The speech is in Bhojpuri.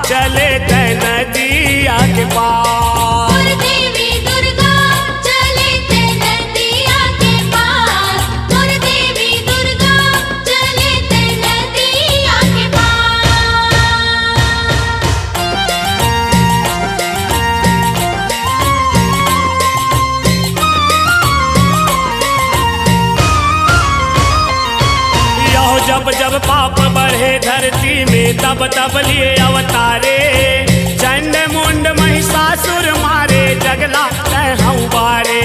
चले ते नदिया के पार। मोर देवी दुर्गा चले ते नदिया के पार। मोर देवी दुर्गा चले ते नदिया के पार। यहो जब जब पाप बढ़े धरती में तब तब लिए अवतारे। चंड मुंड महिषासुर मारे जगला हूँ बारे।